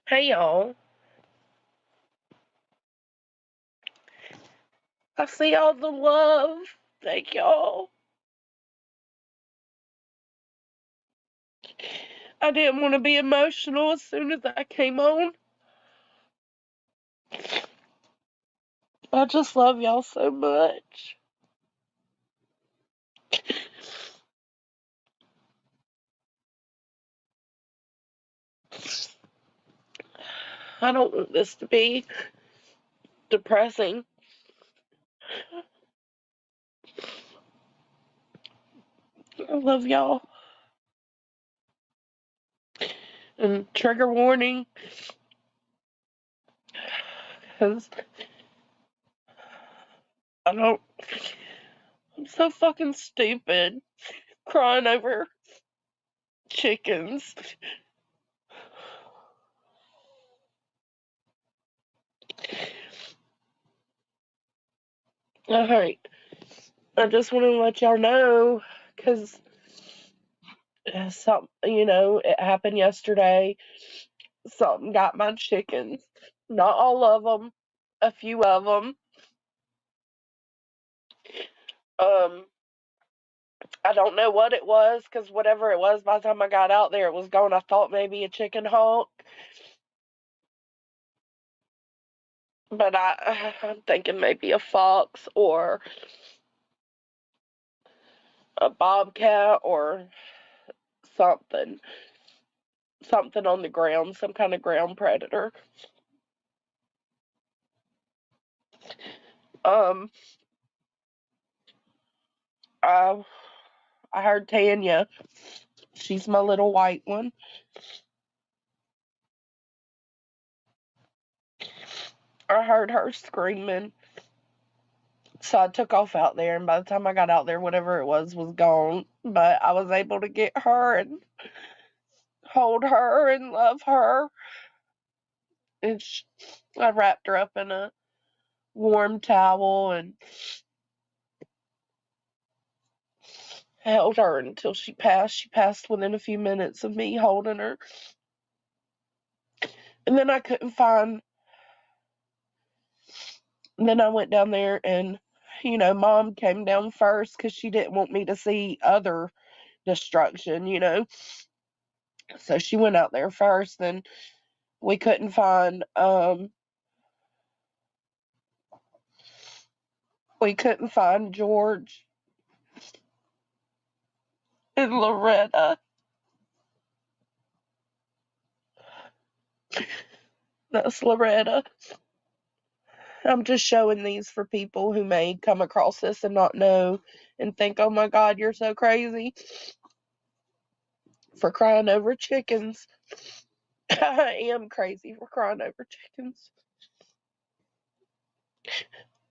Hey y'all, I see all the love. Thank y'all. I didn't want to be emotional as soon as I came on. I just love y'all so much. I don't want this to be depressing. I love y'all. And trigger warning, because I don't. I'm so fucking stupid. Crying over chickens. Alright, I just want to let y'all know, because it happened yesterday. Something got my chickens. Not all of them, a few of them. Um, I don't know what it was, because whatever it was, by the time I got out there, it was gone. I thought maybe a chicken hawk, but I'm thinking maybe a fox or a bobcat or something. Something on the ground, some kind of ground predator. Um, I, I heard Tanya. She's my little white one. I heard her screaming. So I took off out there, and by the time I got out there, whatever it was gone. But I was able to get her and hold her and love her. And I wrapped her up in a warm towel and held her until she passed. She passed within a few minutes of me holding her. And then I couldn't find. And then I went down there, and Mom came down first because she didn't want me to see other destruction. So she went out there first, and we couldn't find George and Loretta. That's Loretta. I'm just showing these for people who may come across this and not know and think, oh my God, you're so crazy for crying over chickens. I am crazy for crying over chickens.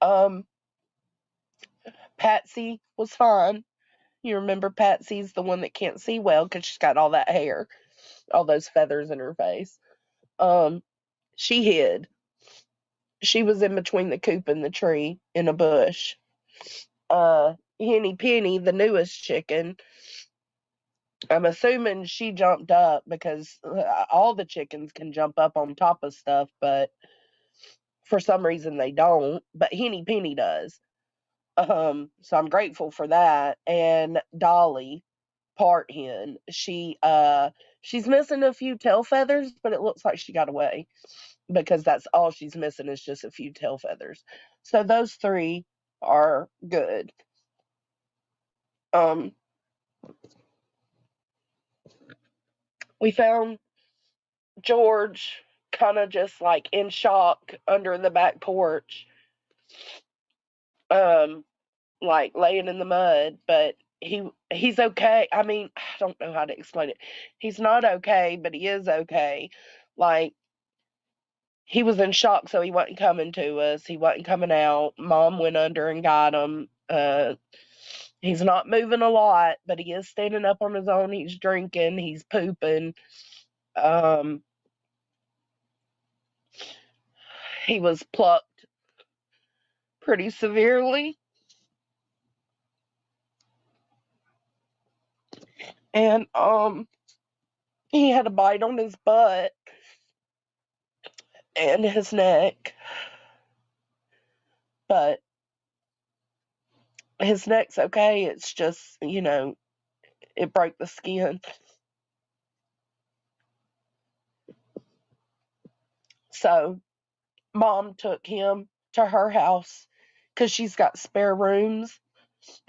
Um, Patsy was fine. You remember Patsy's the one that can't see well because she's got all that hair, all those feathers in her face. She hid. She was in between the coop and the tree in a bush. Henny Penny, the newest chicken, I'm assuming she jumped up because all the chickens can jump up on top of stuff, but for some reason they don't. But Henny Penny does. So I'm grateful for that. And Dolly, part hen, she's missing a few tail feathers, but it looks like she got away because that's all she's missing is just a few tail feathers. So those three are good. Um, we found George kind of just like in shock under the back porch, um, like laying in the mud, but he's okay. I mean, I don't know how to explain it. He's not okay, but he is okay. Like he was in shock, so he wasn't coming to us. He wasn't coming out. Mom went under and got him. He's not moving a lot, but he is standing up on his own. He's drinking. He's pooping. Um, he was plucked pretty severely, and he had a bite on his butt and his neck, but his neck's okay. It's just, it broke the skin. So Mom took him to her house because she's got spare rooms,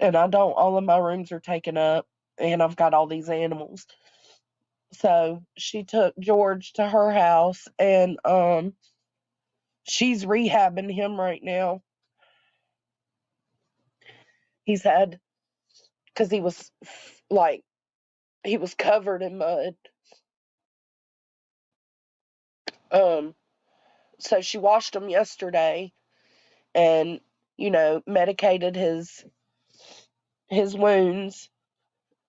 and I don't. All of my rooms are taken up, and I've got all these animals. So she took George to her house, and she's rehabbing him right now. He's had because like he was covered in mud. Um, so she washed him yesterday, and medicated his wounds,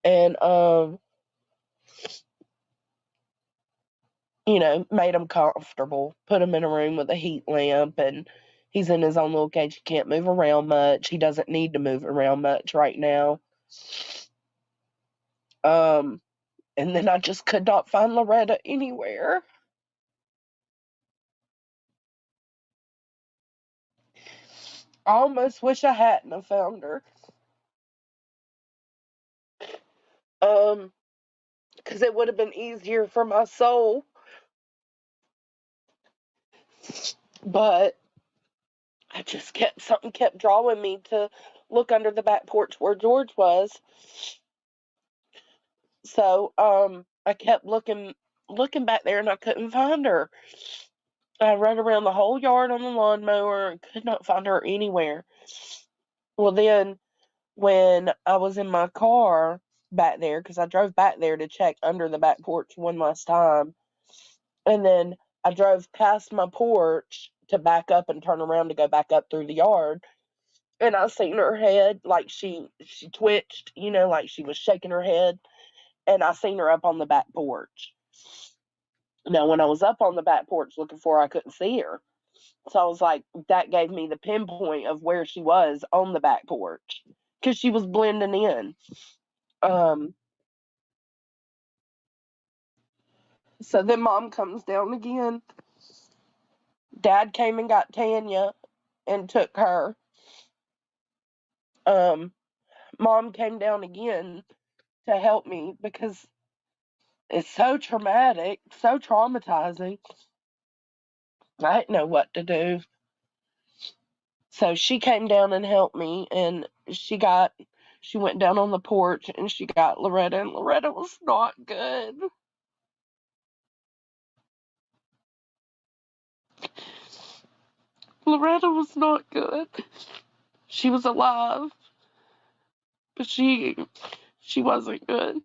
and made him comfortable, put him in a room with a heat lamp, and he's in his own little cage. He can't move around much. He doesn't need to move around much right now. Um, and then I just could not find Loretta anywhere. I almost wish I hadn't have found her. Um, because it would have been easier for my soul. But something kept drawing me to look under the back porch where George was. So I kept looking back there and I couldn't find her. I ran around the whole yard on the lawnmower and could not find her anywhere. Well, then when I was in my car back there, because I drove back there to check under the back porch one last time, and then I drove past my porch to back up and turn around to go back up through the yard, and I seen her head, like she twitched, like she was shaking her head, and I seen her up on the back porch. Now, when I was up on the back porch looking for her, I couldn't see her. So I was like, that gave me the pinpoint of where she was on the back porch because she was blending in. Um, so then Mom comes down again. Dad came and got Tanya and took her. Um, Mom came down again to help me because it's so traumatic, so traumatizing. I didn't know what to do. So she came down and helped me, and she went down on the porch and she got Loretta, and Loretta was not good. Loretta was not good. She was alive, but she wasn't good.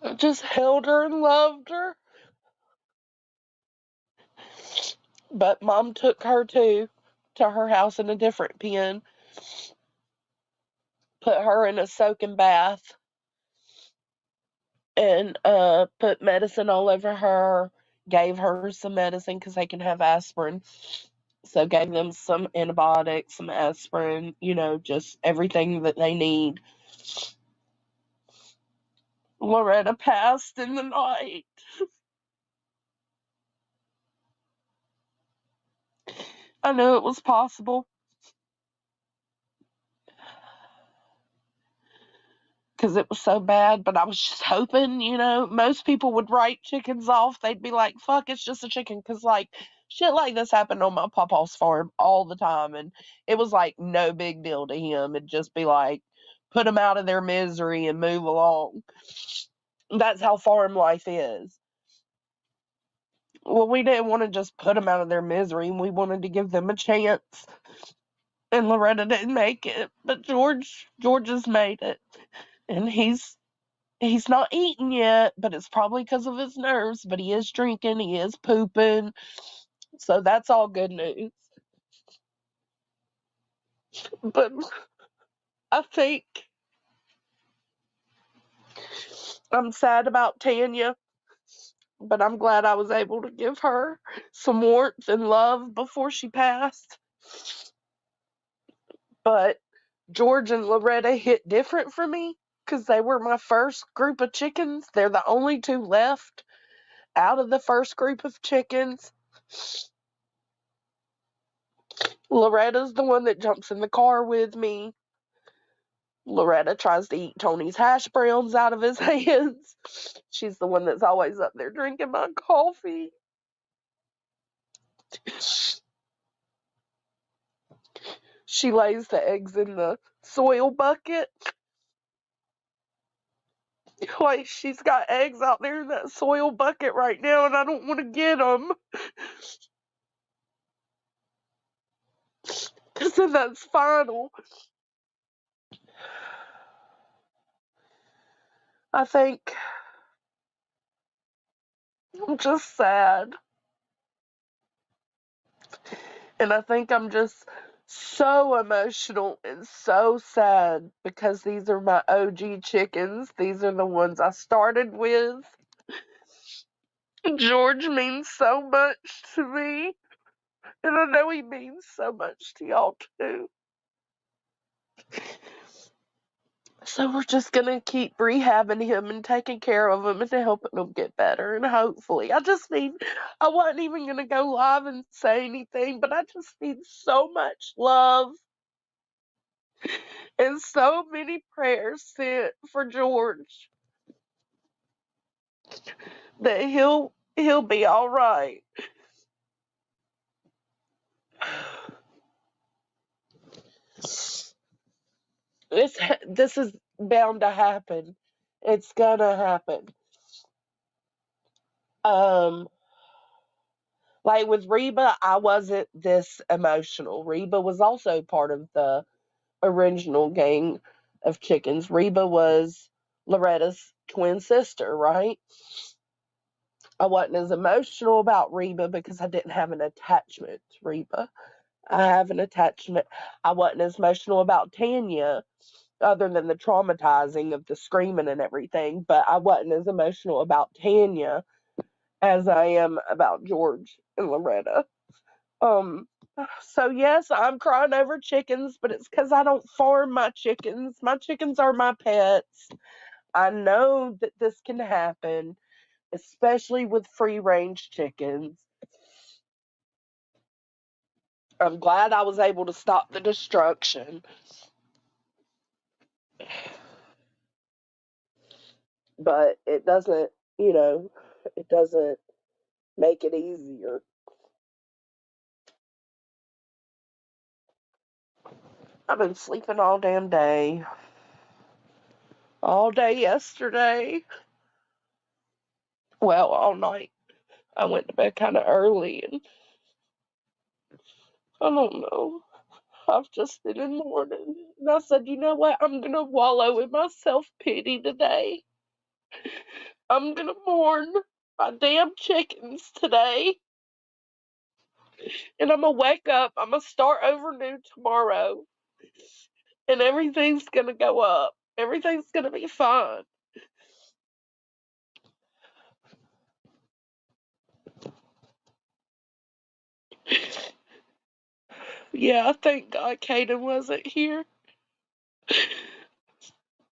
I just held her and loved her. But Mom took her to her house in a different pen, put her in a soaking bath, and put medicine all over her, gave her some medicine because they can have aspirin. So gave them some antibiotics, some aspirin, just everything that they need. Loretta passed in the night. I knew it was possible because it was so bad, but I was just hoping, most people would write chickens off. They'd be like, fuck, it's just a chicken. Because, like, shit like this happened on my papa's farm all the time. And it was like no big deal to him. It'd just be like, put them out of their misery and move along. That's how farm life is. Well, we didn't want to just put them out of their misery. We wanted to give them a chance. And Loretta didn't make it, but George has made it. And he's not eating yet, but it's probably because of his nerves. But he is drinking, he is pooping, so that's all good news. But I think I'm sad about Tanya, but I'm glad I was able to give her some warmth and love before she passed. But George and Loretta hit different for me because they were my first group of chickens. They're the only two left out of the first group of chickens. Loretta's the one that jumps in the car with me. Loretta tries to eat Tony's hash browns out of his hands. She's the one that's always up there drinking my coffee. She lays the eggs in the soil bucket. Like, she's got eggs out there in that soil bucket right now, and I don't want to get them. Because then that's final. I think I'm just sad. And I think I'm just so emotional and so sad because these are my OG chickens. These are the ones I started with. George means so much to me, and I know he means so much to y'all too. So we're just gonna keep rehabbing him and taking care of him and helping him get better. And hopefully, I wasn't even gonna go live and say anything, but I just need so much love and so many prayers sent for George that he'll be all right. This is bound to happen. It's gonna happen. Um, like with Reba, I wasn't this emotional. Reba was also part of the original gang of chickens. Reba was Loretta's twin sister, right? I wasn't as emotional about Reba because I didn't have an attachment to Reba. I have an attachment. I wasn't as emotional about Tanya, other than the traumatizing of the screaming and everything, but I wasn't as emotional about Tanya as I am about George and Loretta. Um, so yes, I'm crying over chickens, but it's because I don't farm my chickens. My chickens are my pets. I know that this can happen, especially with free range chickens. I'm glad I was able to stop the destruction, but it doesn't make it easier. I've been sleeping all damn day. All day yesterday. Well, all night. I went to bed kind of early, and I don't know. I've just been in mourning. And I said, you know what? I'm going to wallow in my self-pity today. I'm going to mourn my damn chickens today. And I'm going to wake up. I'm going to start over new tomorrow. And everything's going to go up. Everything's going to be fine. Yeah, thank God Kaden wasn't here.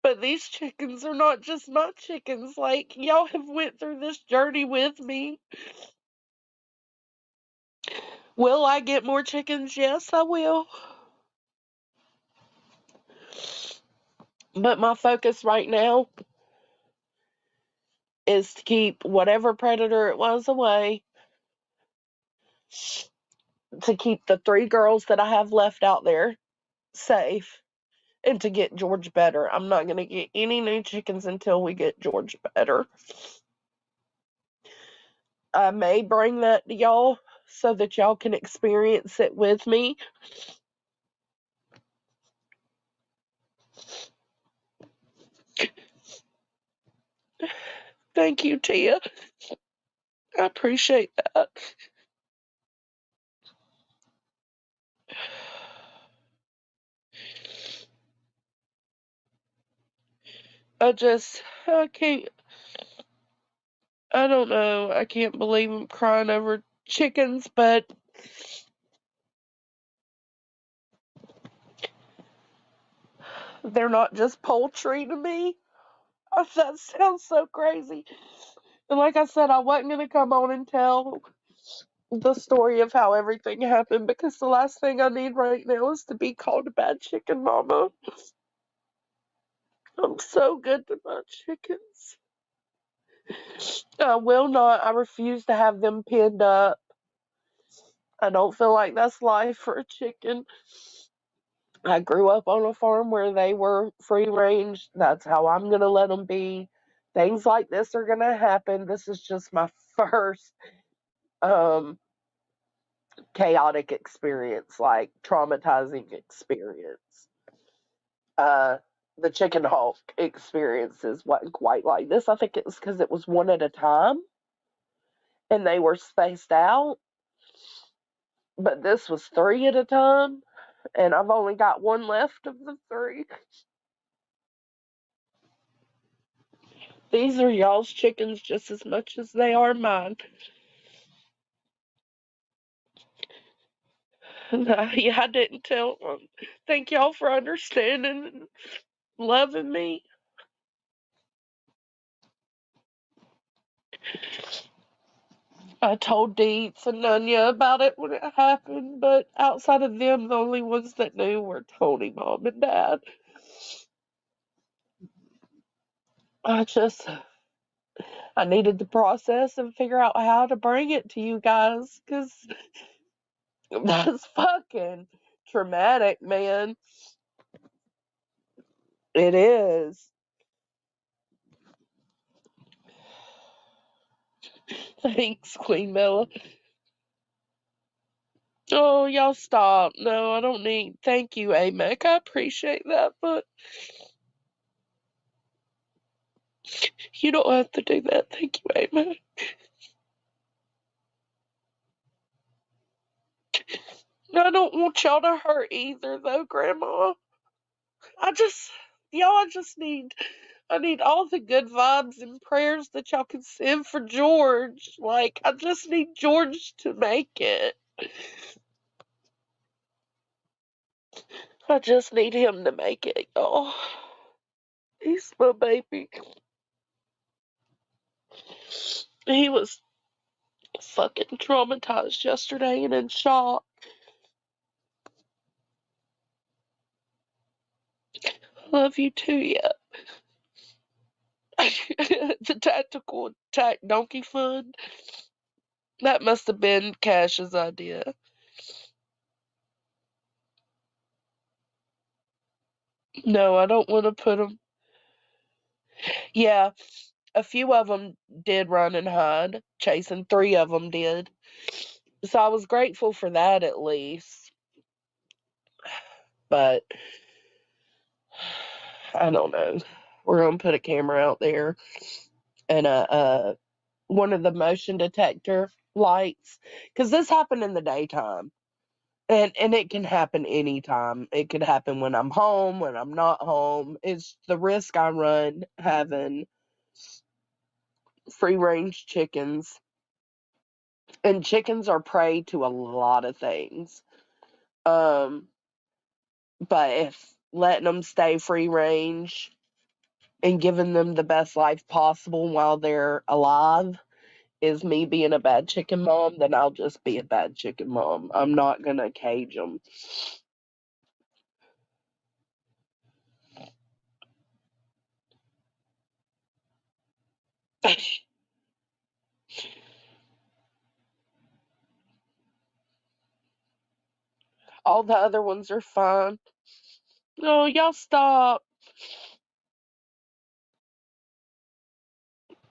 But these chickens are not just my chickens. Like, y'all have went through this journey with me. Will I get more chickens? Yes, I will. But my focus right now is to keep whatever predator it was away, to keep the 3 girls that I have left out there safe, and to get George better. I'm not going to get any new chickens until we get George better. I may bring that to y'all so that y'all can experience it with me. Thank you, Tia. I appreciate that. I can't, I don't know. I can't believe I'm crying over chickens, but they're not just poultry to me. That sounds so crazy. And like I said, I wasn't going to come on and tell the story of how everything happened because the last thing I need right now is to be called a bad chicken mama. I'm so good to my chickens. I will not. I refuse to have them pinned up. I don't feel like that's life for a chicken. I grew up on a farm where they were free range. That's how I'm going to let them be. Things like this are going to happen. This is just my first um, chaotic experience, like traumatizing experience. Uh, the chicken hawk experiences wasn't quite like this. I think it was because it was one at a time and they were spaced out. But this was 3 at a time, and I've only got one left of the 3. These are y'all's chickens just as much as they are mine. Yeah, I didn't tell them. Thank y'all for understanding and loving me. I told Deets and Nunya about it when it happened, but outside of them, the only ones that knew were Tony, Mom, and Dad. I just, I needed to process and figure out how to bring it to you guys, because that's fucking traumatic, man. It is. Thanks, Queen Bella. Oh, y'all stop. No, I don't need. Thank you, AMEC. I appreciate that, but you don't have to do that. Thank you, AMEC. I don't want y'all to hurt either, though, Grandma. I just, y'all, I need all the good vibes and prayers that y'all can send for George. Like, I just need George to make it. I just need him to make it, y'all. He's my baby. He was fucking traumatized yesterday and in shock. Love you too, yeah. The tactical attack donkey fund. That must have been Cash's idea. No, I don't want to put him. Yeah, a few of them did run and hide. Chasing 3 of them did. So I was grateful for that at least. But I don't know. We're gonna put a camera out there and one of the motion detector lights, because this happened in the daytime. And it can happen anytime. It could happen when I'm home, when I'm not home. It's the risk I run having free range chickens. And chickens are prey to a lot of things. Um, but if letting them stay free range and giving them the best life possible while they're alive is me being a bad chicken mom, then I'll just be a bad chicken mom. I'm not gonna cage them. All the other ones are fine. No, y'all stop.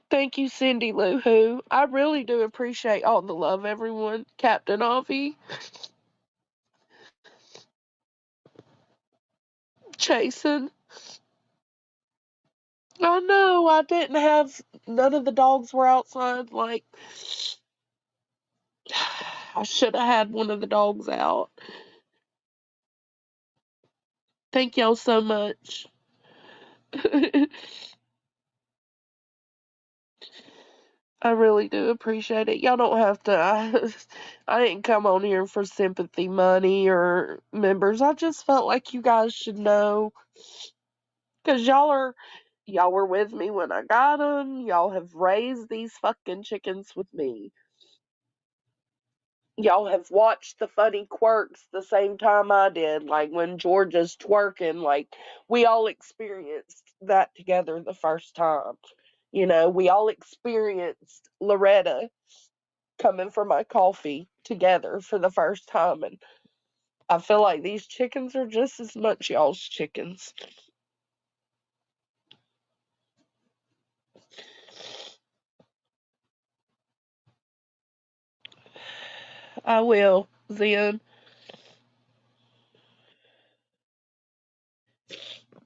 Thank you, Cindy Lou Who. I really do appreciate all the love, everyone. Captain Avi, Jason. I know I didn't have none of the dogs were outside. Like I should have had one of the dogs out. Thank y'all so much. I really do appreciate it. Y'all don't have to. I didn't come on here for sympathy money or members. I just felt like you guys should know because y'all were with me when I got them. Y'all have raised these fucking chickens with me. Y'all have watched the funny quirks the same time I did, like when Georgia's twerking. Like we all experienced that together the first time. We all experienced Loretta coming for my coffee together for the first time. And I feel like these chickens are just as much y'all's chickens. I will, Zen.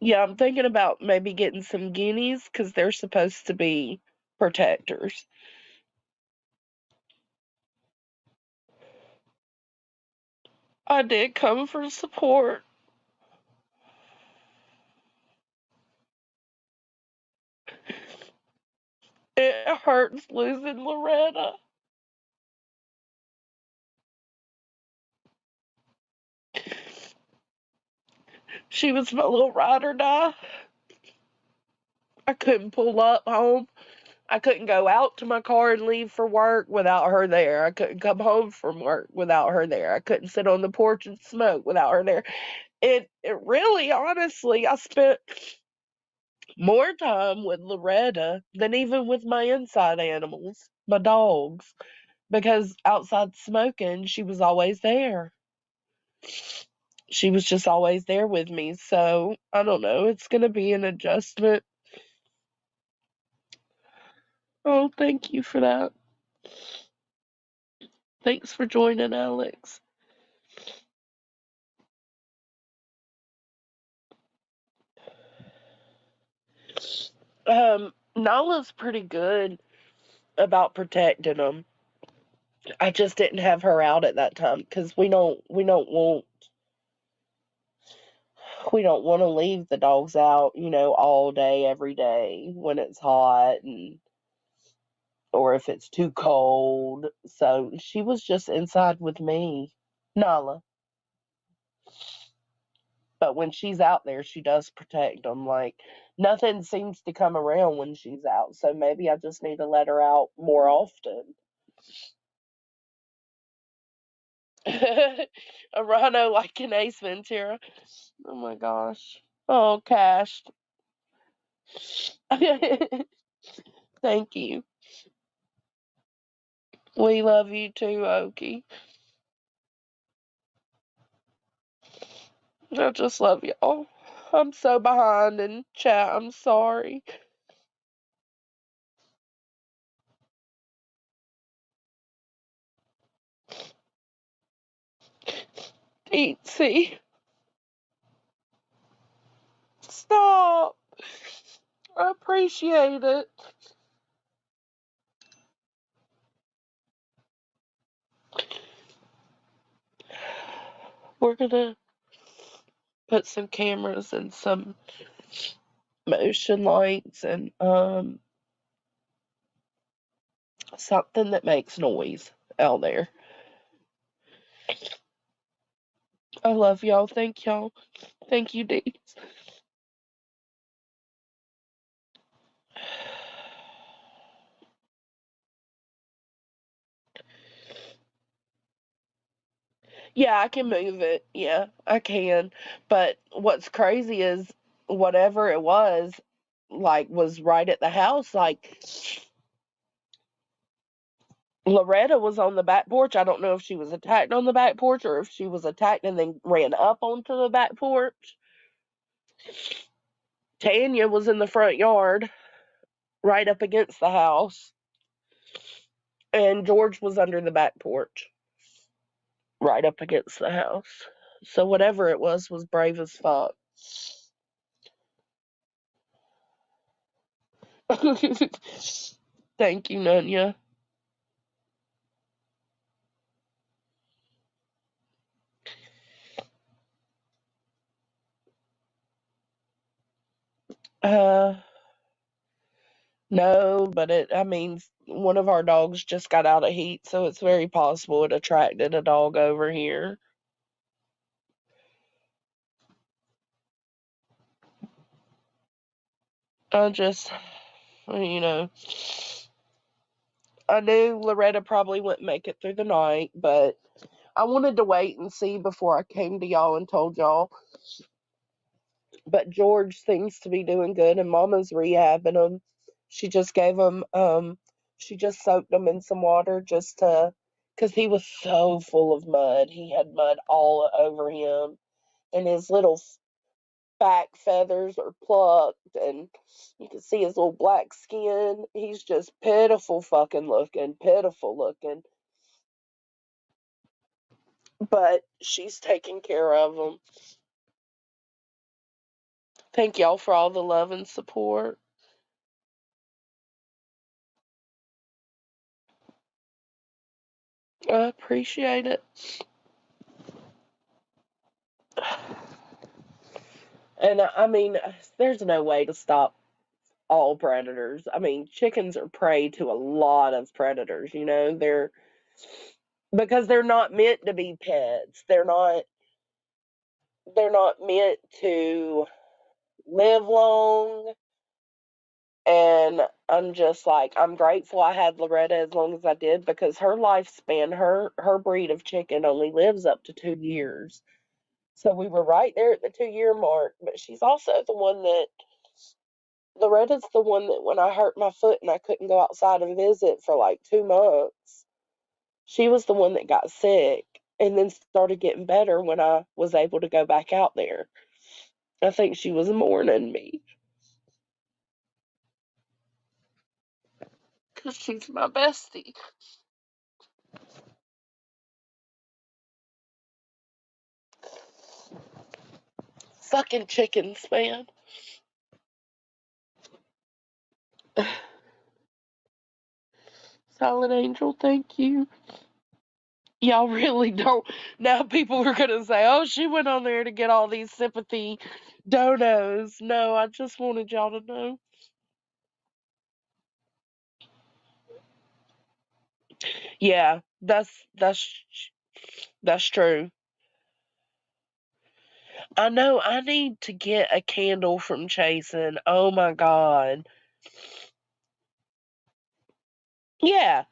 Yeah, I'm thinking about maybe getting some guineas because they're supposed to be protectors. I did come for support. It hurts losing Loretta. She was my little ride or die. I couldn't pull up home. I couldn't go out to my car and leave for work without her there. I couldn't come home from work without her there. I couldn't sit on the porch and smoke without her there. It really, honestly, I spent more time with Loretta than even with my inside animals, my dogs, because outside smoking, she was always there. She was just always there with me. So I don't know. It's going to be an adjustment. Oh, thank you for that. Thanks for joining, Alex. Nala's pretty good about protecting them. I just didn't have her out at that time because we don't want to leave the dogs out, all day every day when it's hot and or if it's too cold. So she was just inside with me, Nala. But when she's out there, she does protect them. Like nothing seems to come around when she's out. So maybe I just need to let her out more often. A rhino like an Ace Ventura. Oh my gosh. Oh, Cash. Thank you. We love you too, Okie. I just love y'all. I'm so behind in chat. I'm sorry. Teensy. Stop. I appreciate it. We're gonna put some cameras and some motion lights and something that makes noise out there. I love y'all. Thank y'all. Thank you, Dee. Yeah, I can move it. Yeah, I can. But what's crazy is whatever it was, like, was right at the house. Like, Loretta was on the back porch. I don't know if she was attacked on the back porch or if she was attacked and then ran up onto the back porch. Tanya was in the front yard, right up against the house. And George was under the back porch, right up against the house. So whatever it was brave as fuck. Thank you, Nunya. Uh, no, but I mean, one of our dogs just got out of heat, so it's very possible it attracted a dog over here. I just, you know, I knew Loretta probably wouldn't make it through the night, but I wanted to wait and see before I came to y'all and told y'all. But George seems to be doing good, and Mama's rehabbing him. She just gave him, she just soaked him in some water just to, because he was so full of mud. He had mud all over him, and his little back feathers are plucked, and you can see his little black skin. He's just pitiful fucking looking, pitiful looking. But she's taking care of him. Thank y'all for all the love and support. I appreciate it. And I mean, there's no way to stop all predators. I mean, chickens are prey to a lot of predators, you know? They're because they're not meant to be pets. They're not meant to live long. And I'm just like, I'm grateful I had Loretta as long as I did because her lifespan, her breed of chicken only lives up to 2 years. So we were right there at the 2 year mark. But she's also the one that Loretta's the one that when I hurt my foot and I couldn't go outside and visit for like 2 months, she was the one that got sick and then started getting better when I was able to go back out there. I think she was mourning me because she's my bestie. Fucking chickens, man. Silent Angel, thank you. Y'all really don't. Now people are going to say, oh, she went on there to get all these sympathy donos. No, I just wanted y'all to know. Yeah, that's true. I know I need to get a candle from Chasen. Oh my God. Yeah,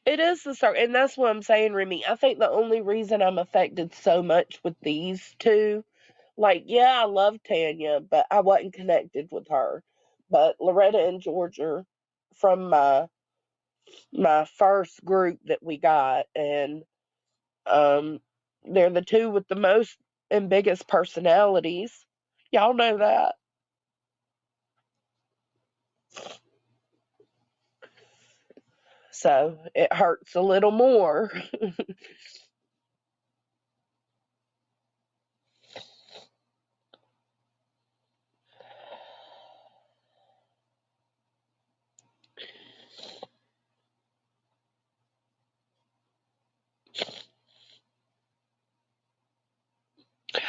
it is the start. And that's what I'm saying, Remy. I think the only reason I'm affected so much with these two, like, yeah, I love Tanya, but I wasn't connected with her. But Loretta and George are from my first group that we got, and um, they're the two with the most and biggest personalities. Y'all know that. So it hurts a little more.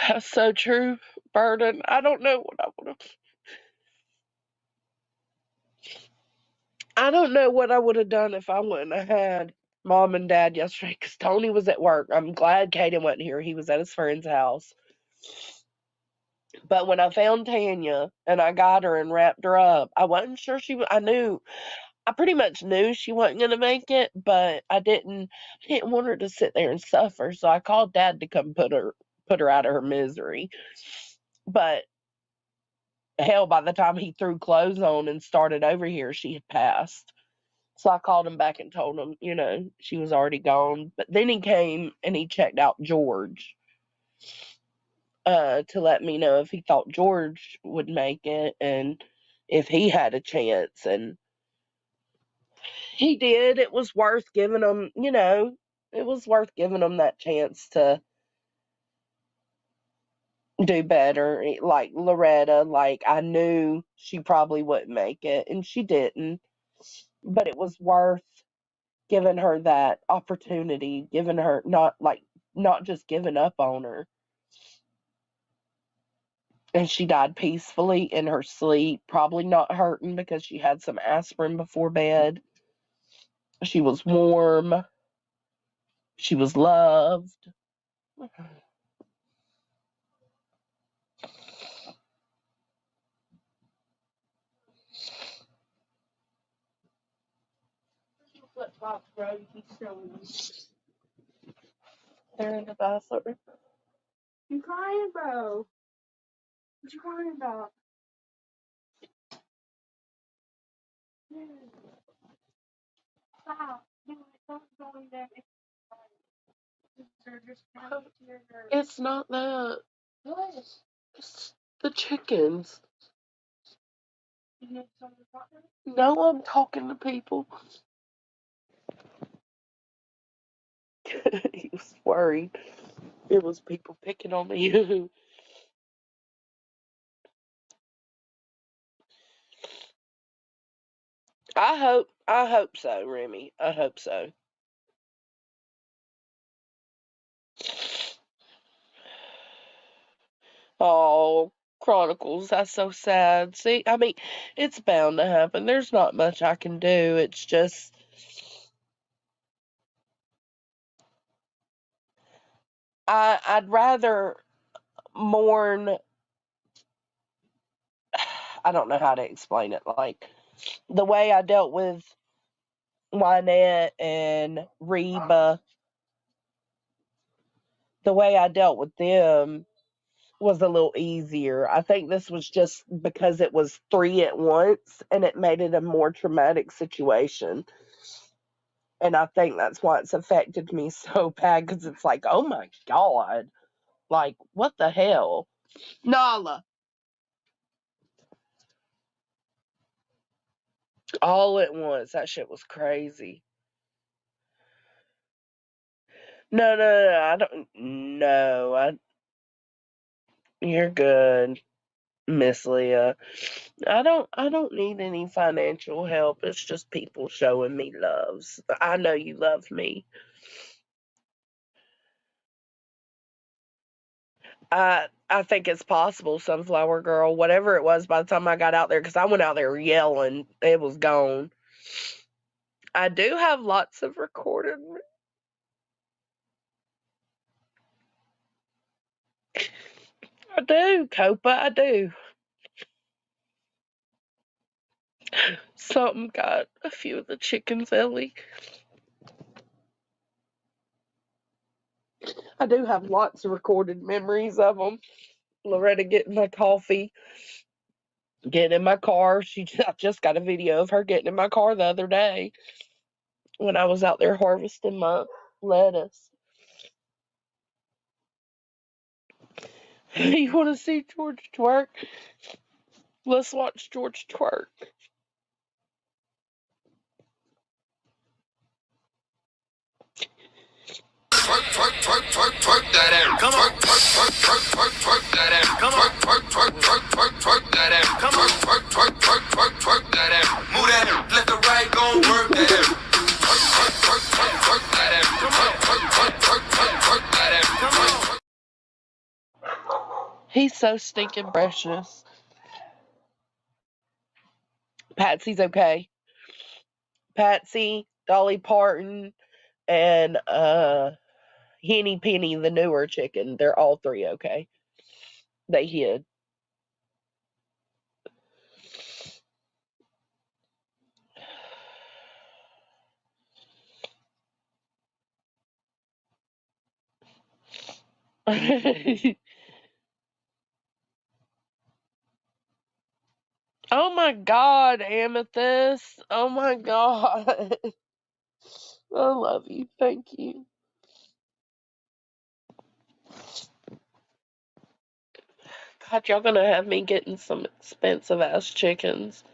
That's so true, Burden. I don't know what I would have. I don't know what I would have done if I wouldn't have had Mom and Dad yesterday because Tony was at work. I'm glad Caden wasn't here. He was at his friend's house. But when I found Tanya and I got her and wrapped her up, I wasn't sure she was. I pretty much knew she wasn't going to make it, but I didn't want her to sit there and suffer. So I called Dad to come put her out of her misery. But hell, by the time he threw clothes on and started over here, she had passed. So I called him back and told him, she was already gone. But then he came and he checked out George to let me know if he thought George would make it and if he had a chance. And he did. It was worth giving him, it was worth giving him that chance to do better. Like Loretta, like I knew she probably wouldn't make it and she didn't. But it was worth giving her that opportunity, giving her not just giving up on her. And she died peacefully in her sleep, probably not hurting because she had some aspirin before bed. She was warm. She was loved. Flip flops, bro. You keep showing them. They're in the bathroom. You crying, bro? What you crying about? Stop. Don't go in there. It's not that. What? It's the chickens. No, I'm talking to people. He was worried. It was people picking on me. I hope so, Remy. I hope so. Oh, Chronicles, that's so sad. See, I mean, it's bound to happen. There's not much I can do. It's just, I'd rather mourn. I don't know how to explain it. Like the way I dealt with Wynette and Reba, the way I dealt with them was a little easier. I think this was just because it was three at once and it made it a more traumatic situation. And I think that's why it's affected me so bad because it's like, oh my God, like, what the hell? Nala, all at once. That shit was crazy. No, no, no, I don't. No, you're good, Miss Leah. I don't need any financial help. It's just people showing me loves. I know you love me. I think it's possible, Sunflower Girl, whatever it was by the time I got out there, because I went out there yelling, it was gone. I do have lots of recorded. I do, Copa, I do. Something got a few of the chickens, Ellie. I do have lots of recorded memories of them. Loretta getting my coffee, getting in my car. I just got a video of her getting in my car the other day when I was out there harvesting my lettuce. You want to see George twerk? Let's watch George twerk. Twerk, twerk, twerk, twerk, twerk that ass. Come on. Twerk, twerk, twerk, twerk, twerk, twerk that ass. Come on. Twerk, twerk, twerk, twerk, twerk, twerk that ass. Come on. Twerk, twerk, twerk, twerk, twerk, twerk that ass. Move that ass. Let the right go work that ass. Twerk, twerk, twerk, twerk, twerk that ass. Come on. Twerk, twerk, twerk, twerk, twerk that ass. Come on. He's so stinking precious. Patsy's okay. Patsy, Dolly Parton, and Henny Penny, the newer chicken. They're all three okay. They hid. Oh my God, Amethyst. Oh my God. I love you. Thank you. God, y'all gonna have me getting some expensive ass chickens.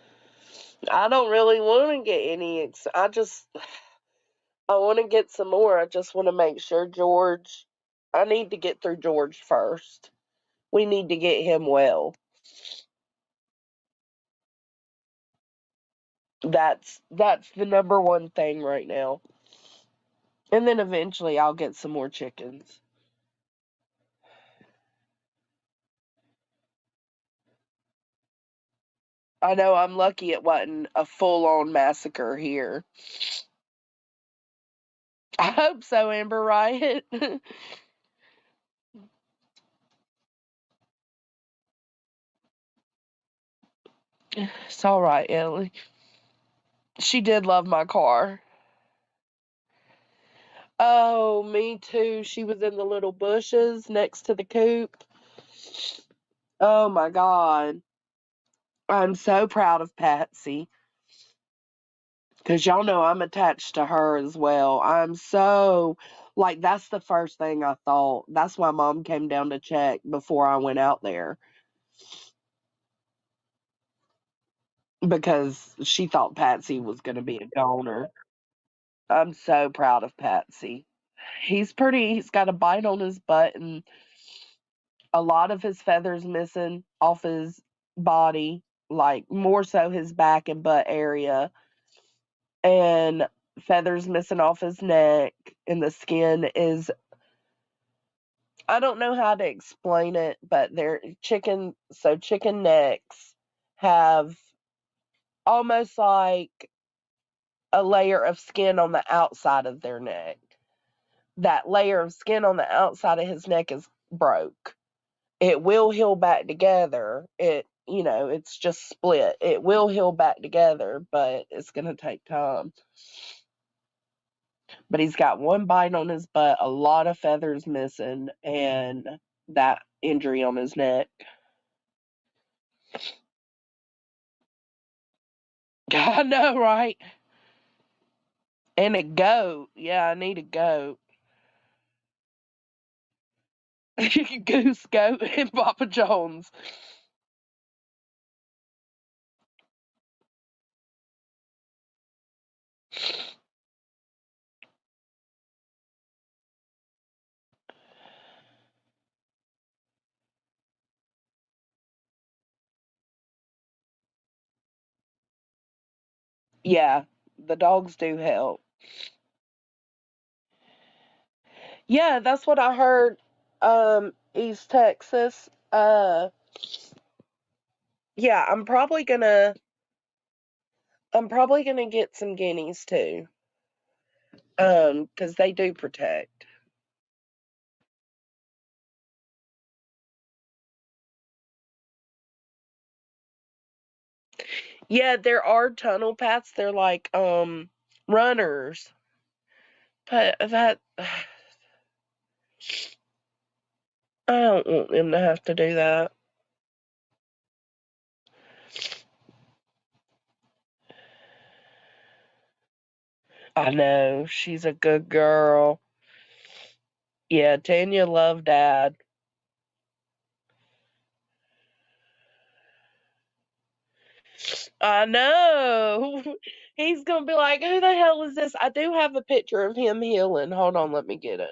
I don't really want to get any. I want to get some more. I just want to make sure George. I need to get through George first. We need to get him well. That's the number one thing right now. And then eventually I'll get some more chickens. I know I'm lucky it wasn't a full on massacre here. I hope so, Amber Riot. It's all right, Ellie. She did love my car. Oh, me too. She was in the little bushes next to the coop. Oh my God. I'm so proud of Patsy. Because y'all know I'm attached to her as well. I'm so, like, that's the first thing I thought. That's why Mom came down to check before I went out there. Because she thought Patsy was going to be a goner. I'm so proud of Patsy. He's got a bite on his butt and a lot of his feathers missing off his body, like more so his back and butt area, and feathers missing off his neck, and the skin is, I don't know how to explain it, but chicken necks have almost like a layer of skin on the outside of their neck. That layer of skin on the outside of his neck is broke. It will heal back together. It's just split. It will heal back together, but it's going to take time. But he's got one bite on his butt, a lot of feathers missing, and that injury on his neck. I know, right? And a goat. Yeah, I need a goat. Goose, goat, and Papa Jones. Yeah, the dogs do help. Yeah, that's what I heard. East Texas. Yeah, I'm probably gonna get some guineas too. 'Cause they do protect. Yeah, there are tunnel paths. They're like runners. But that I don't want them to have to do that. I know, she's a good girl. Yeah, Tanya loved Dad. I know. He's gonna be like, who the hell is this? I do have a picture of him healing. Hold on, let me get it.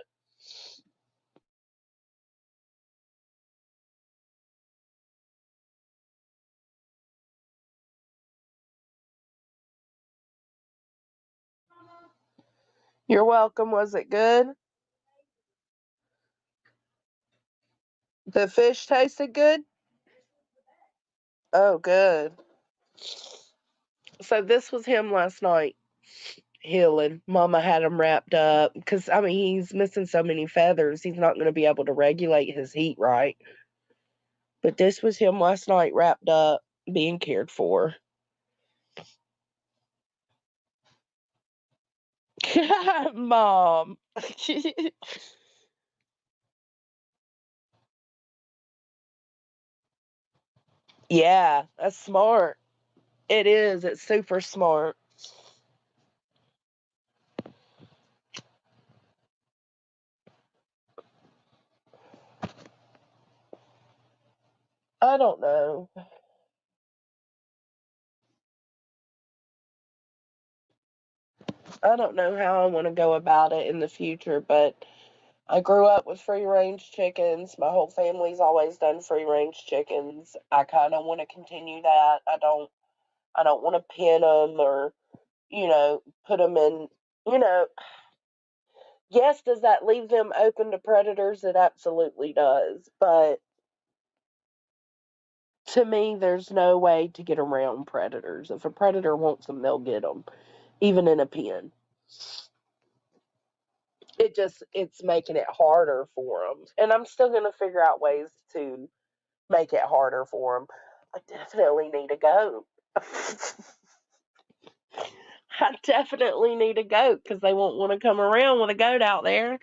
You're welcome. Was it good? The fish tasted good? Oh, good. So this was him last night, healing. Mama had him wrapped up because, I mean, he's missing so many feathers. He's not going to be able to regulate his heat right. But this was him last night, wrapped up, being cared for. Mom. Yeah, that's smart. It is. It's super smart. I don't know. I don't know how I want to go about it in the future, but I grew up with free range chickens. My whole family's always done free range chickens. I kind of want to continue that. I don't want to pin them or, put them in, you know, yes, does that leave them open to predators? It absolutely does. But to me, there's no way to get around predators. If a predator wants them, they'll get them, even in a pen. It's making it harder for them. And I'm still going to figure out ways to make it harder for them. I definitely need a goat. I definitely need a goat because they won't want to come around with a goat out there.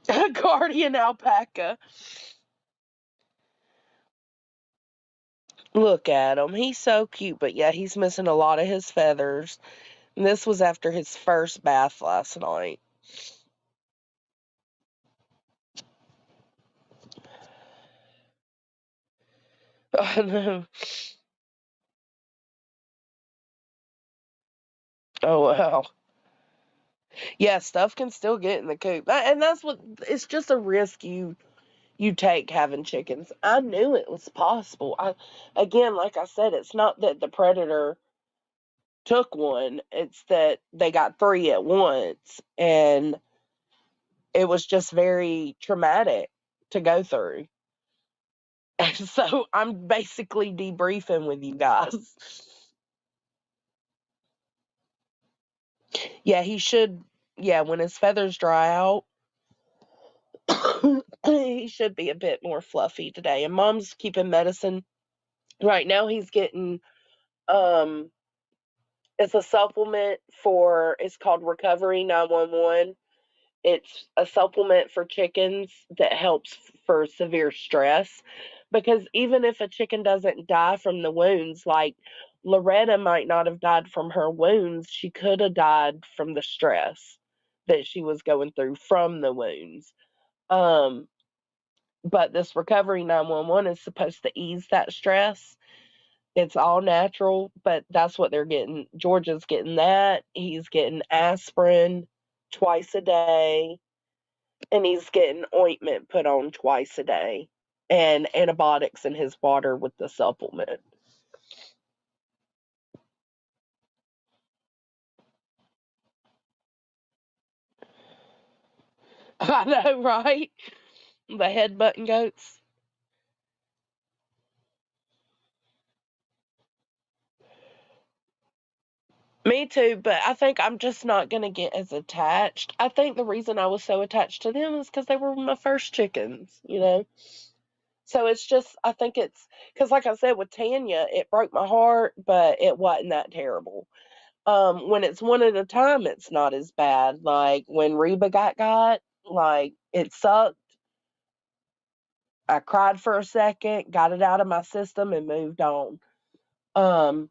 A guardian alpaca. Look at him. He's so cute, but yeah, he's missing a lot of his feathers. And this was after his first bath last night. I know. Oh, wow. Yeah, stuff can still get in the coop. And that's what, it's just a risk you take having chickens. I knew it was possible. Again, like I said, it's not that the predator took one, it's that they got three at once, and it was just very traumatic to go through. And so I'm basically debriefing with you guys. Yeah, he should. Yeah, when his feathers dry out, he should be a bit more fluffy today. And mom's keeping medicine. Right now he's getting um it's a supplement for, it's called Recovery 911. It's a supplement for chickens that helps for severe stress, because even if a chicken doesn't die from the wounds, like Loretta might not have died from her wounds, she could have died from the stress that she was going through from the wounds. Um, but this Recovery 911 is supposed to ease that stress. It's all natural, but that's what they're getting. Georgia's getting that. He's getting aspirin twice a day, and he's getting ointment put on twice a day, and antibiotics in his water with the supplement. I know, right? The headbutting goats. Me too, but I think I'm just not going to get as attached. I think the reason I was so attached to them is because they were my first chickens. So it's just, I think it's because, like I said, with Tanya, it broke my heart, but it wasn't that terrible. When it's one at a time, it's not as bad. Like when Reba got, like it sucked. I cried for a second, got it out of my system, and moved on.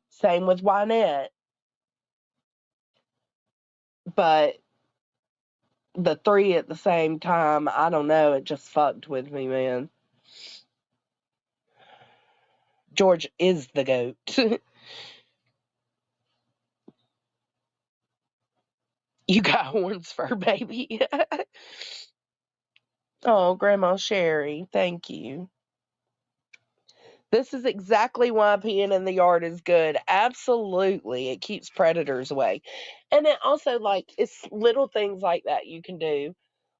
Same with Wynette, but the three at the same time, I don't know, it just fucked with me, man. George is the goat. You got horns for baby. Oh, Grandma Sherry, thank you. This is exactly why peeing in the yard is good. Absolutely. It keeps predators away. And it also, like, it's little things like that you can do.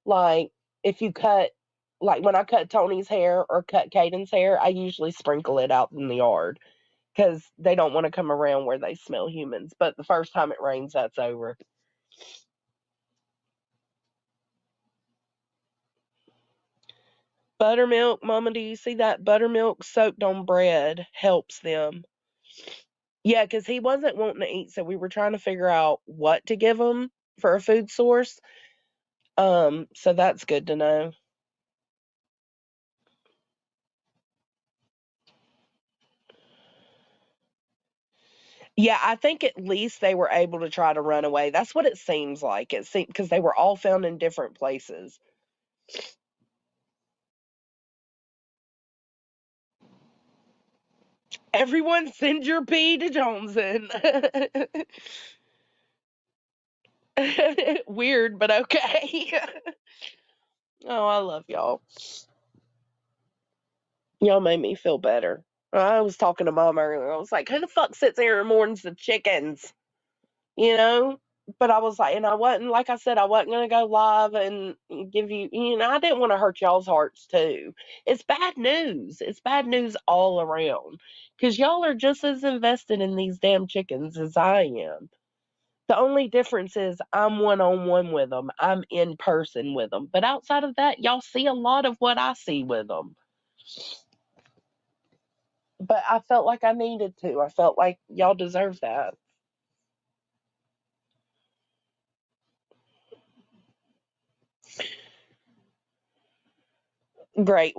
Like, if you cut, like, when I cut Tony's hair or cut Caden's hair, I usually sprinkle it out in the yard because they don't want to come around where they smell humans. But the first time it rains, that's over. Buttermilk, Mama, do you see that? Buttermilk soaked on bread helps them. Yeah, because he wasn't wanting to eat, so we were trying to figure out what to give him for a food source. So that's good to know. Yeah, I think at least they were able to try to run away. That's what it seems like. It seems because they were all found in different places. Everyone send your pee to Johnson. Weird, but okay. Oh, I love y'all. Y'all made me feel better. I was talking to Mom earlier. I was like, who the fuck sits there and mourns the chickens? You know? But I was like, and I wasn't, like I said, I wasn't going to go live and give you, I didn't want to hurt y'all's hearts too. It's bad news. It's bad news all around because y'all are just as invested in these damn chickens as I am. The only difference is I'm one on one with them, I'm in person with them. But outside of that, y'all see a lot of what I see with them. But I felt like I needed to. I felt like y'all deserve that. Great.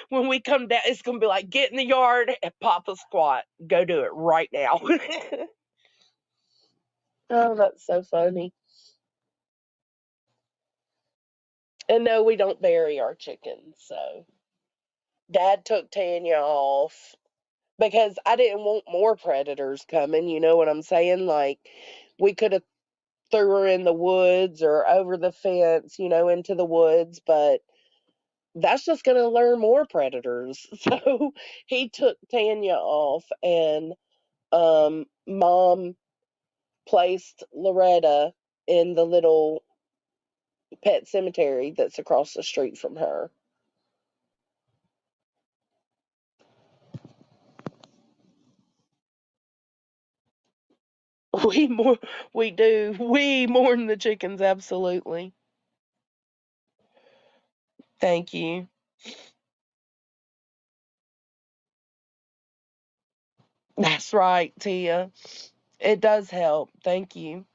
When we come down, it's gonna be like get in the yard and pop a squat. Go do it right now. Oh, that's so funny. And no, we don't bury our chickens. So Dad took Tanya off because I didn't want more predators coming. You know what I'm saying? Like we could have threw her in the woods or over the fence, into the woods, but that's just going to lure more predators. So he took Tanya off, and Mom placed Loretta in the little pet cemetery that's across the street from her. We more we do we mourn the chickens absolutely. Thank you. That's right, Tia. It does help. Thank you.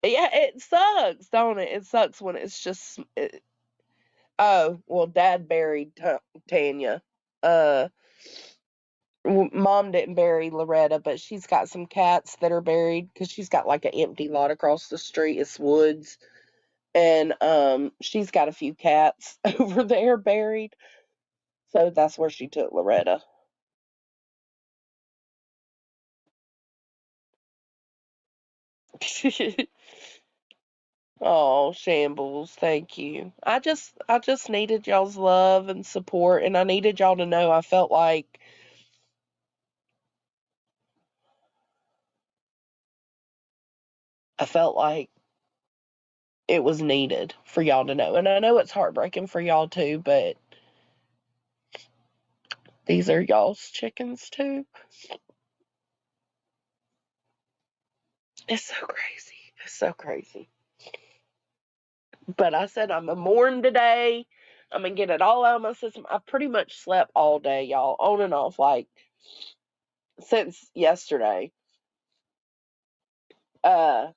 Yeah, it sucks, don't it? It sucks when it's just. Oh well, Dad buried Tanya. Uh, Mom didn't bury Loretta, but she's got some cats that are buried because she's got like an empty lot across the street. It's woods, and she's got a few cats over there buried. So that's where she took Loretta. Oh, shambles, thank you. I just needed y'all's love and support, and I needed y'all to know I felt like it was needed for y'all to know. And I know it's heartbreaking for y'all too, but these are y'all's chickens too. It's so crazy. It's so crazy. But I said I'm gonna mourn today. I'm gonna get it all out of my system. I pretty much slept all day, y'all, on and off, like since yesterday. Uh,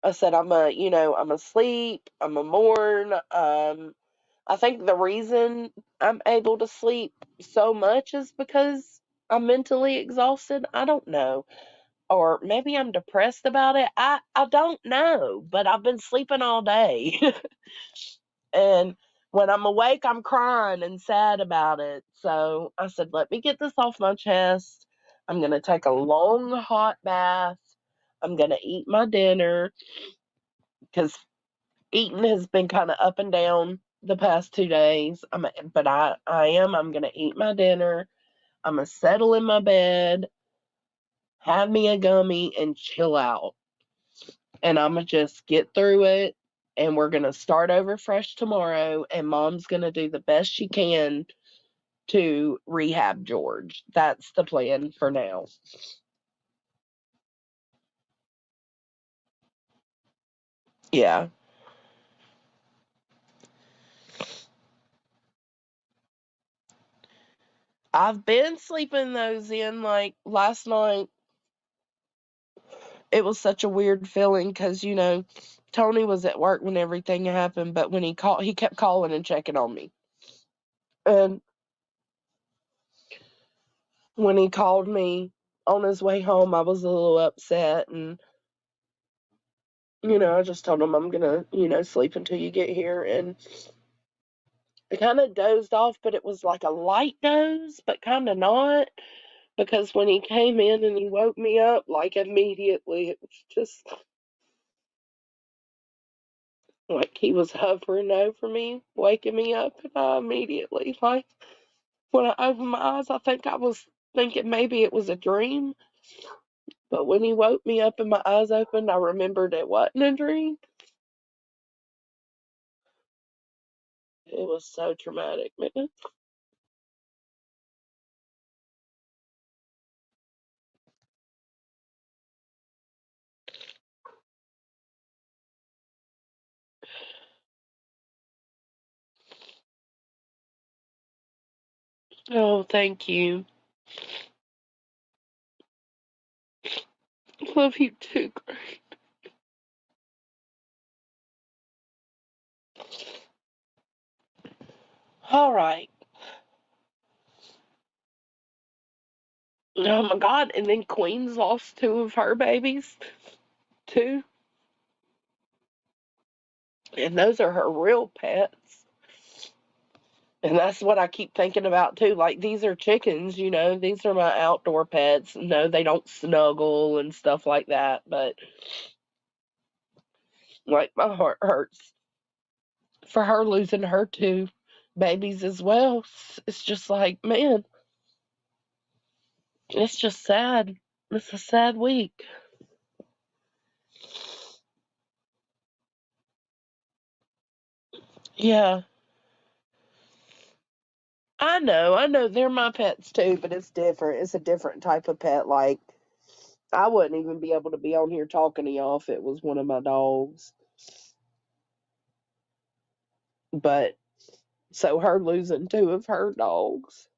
I said I'm gonna sleep. I'm gonna mourn. I think the reason I'm able to sleep so much is because I'm mentally exhausted. I don't know. Or maybe I'm depressed about it. I don't know, but I've been sleeping all day. And when I'm awake, I'm crying and sad about it. So I said, let me get this off my chest. I'm going to take a long hot bath. I'm going to eat my dinner because eating has been kind of up and down the past 2 days. I'm going to eat my dinner. I'm going to settle in my bed, have me a gummy, and chill out. And I'm going to just get through it. And we're going to start over fresh tomorrow. And mom's going to do the best she can to rehab George. That's the plan for now. Yeah. I've been sleeping those in. Like last night, it was such a weird feeling because, Tony was at work when everything happened, but when he called, he kept calling and checking on me. And when he called me on his way home, I was a little upset. And, I just told him I'm going to, sleep until you get here. And I kind of dozed off, but it was like a light doze, but kind of not. Because when he came in and he woke me up, like immediately, it was just like he was hovering over me, waking me up, and I immediately, like, when I opened my eyes, I think I was thinking maybe it was a dream. But when he woke me up and my eyes opened, I remembered it wasn't a dream. It was so traumatic, man. Oh, thank you. Love you too, Grace. All right. Oh my God. And then Queen's lost two of her babies, too. And those are her real pets. And that's what I keep thinking about too. Like, these are chickens, these are my outdoor pets. No, they don't snuggle and stuff like that, but like, my heart hurts for her losing her two babies as well. It's just like, man, it's just sad. It's a sad week. Yeah, I know they're my pets too, but it's different. It's a different type of pet. Like, I wouldn't even be able to be on here talking to y'all if it was one of my dogs. But so her losing two of her dogs.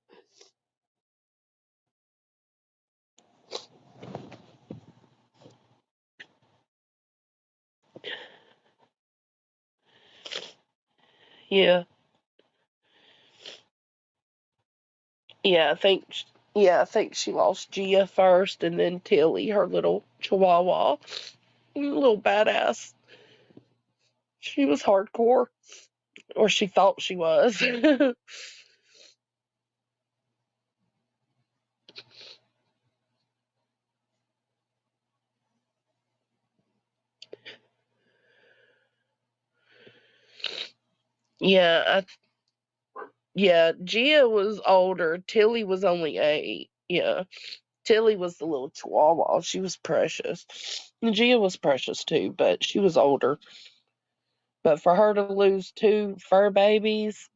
Yeah, yeah, I think she lost Gia first, and then Tilly, her little Chihuahua, little badass. She was hardcore, or she thought she was. Yeah, yeah. Gia was older. Tilly was only 8. Yeah, Tilly was the little Chihuahua. She was precious. And Gia was precious too, but she was older. But for her to lose two fur babies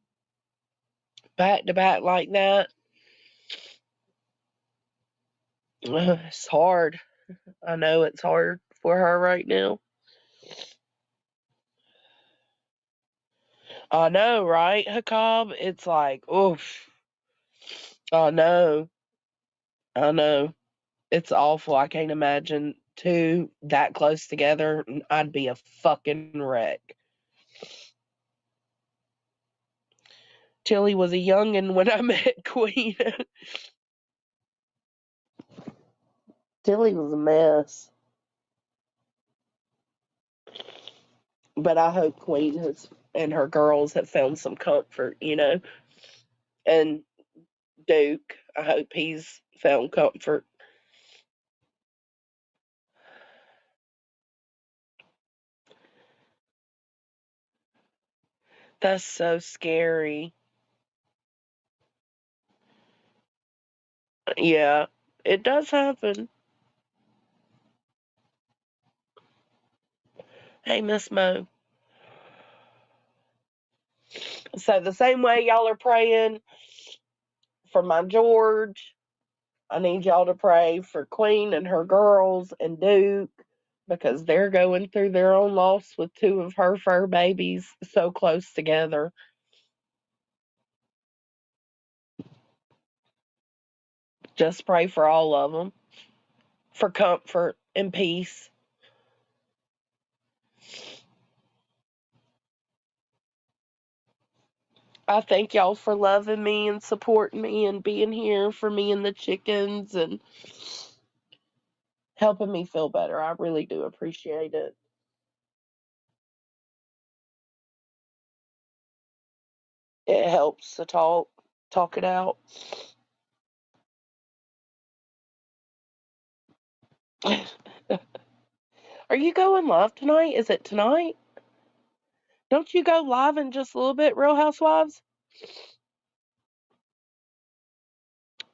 back to back like that, it's hard. I know it's hard for her right now. I know, right, Hakab? It's like, oof. I know. I know. It's awful. I can't imagine two that close together. I'd be a fucking wreck. Tilly was a youngin' when I met Queen. Tilly was a mess. But I hope Queen has and her girls have found some comfort. And Duke, I hope he's found comfort. That's so scary. Yeah, it does happen. Hey, Miss Mo. So the same way y'all are praying for my George, I need y'all to pray for Queen and her girls and Duke because they're going through their own loss with two of her fur babies so close together. Just pray for all of them for comfort and peace. I thank y'all for loving me and supporting me and being here for me and the chickens and helping me feel better. I really do appreciate it. It helps to talk it out. Are you going live tonight? Is it tonight? Don't you go live in just a little bit, Real Housewives?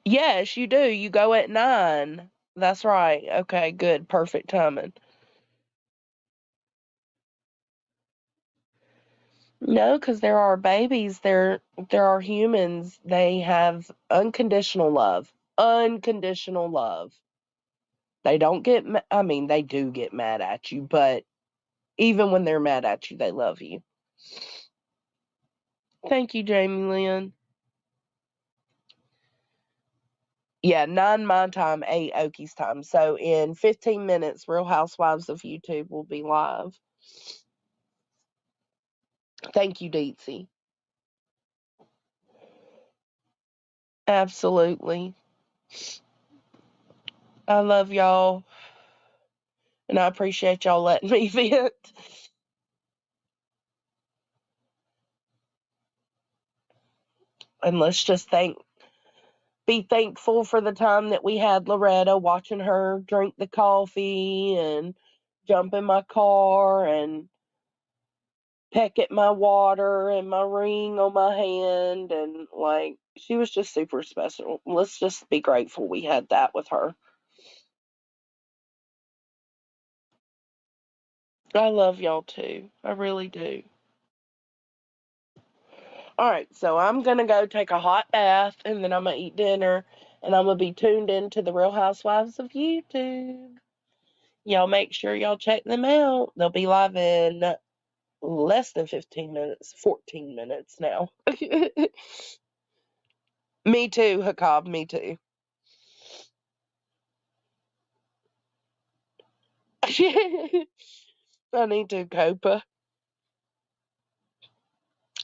Yes, you do. You go at 9. That's right. Okay, good. Perfect timing. No, because there are babies. There are humans. They have unconditional love. Unconditional love. They don't get. I mean, they do get mad at you, but even when they're mad at you, they love you. Thank you, Jamie Lynn. Yeah, 9 my time, 8 Oki's time. So in 15 minutes, Real Housewives of YouTube will be live. Thank you, Deetsy. Absolutely. I love y'all, and I appreciate y'all letting me vent. And let's just be thankful for the time that we had Loretta, watching her drink the coffee and jump in my car and peck at my water and my ring on my hand. And like, she was just super special. Let's just be grateful we had that with her. I love y'all too. I really do. All right, so I'm gonna go take a hot bath and then I'm gonna eat dinner and I'm gonna be tuned into the Real Housewives of YouTube. Y'all make sure y'all check them out. They'll be live in less than 15 minutes, 14 minutes now. Me too, Hakab, me too. I need to, Copa.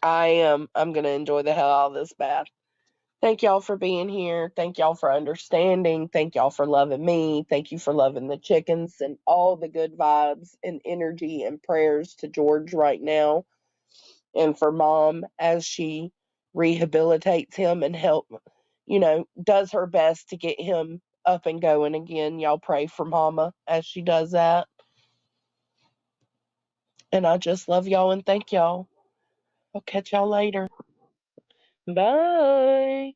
I am. I'm gonna enjoy the hell out of this bath. Thank y'all for being here. Thank y'all for understanding. Thank y'all for loving me. Thank you for loving the chickens and all the good vibes and energy and prayers to George right now. And for mom as she rehabilitates him and does her best to get him up and going again. Y'all pray for mama as she does that. And I just love y'all and thank y'all. I'll catch y'all later. Bye.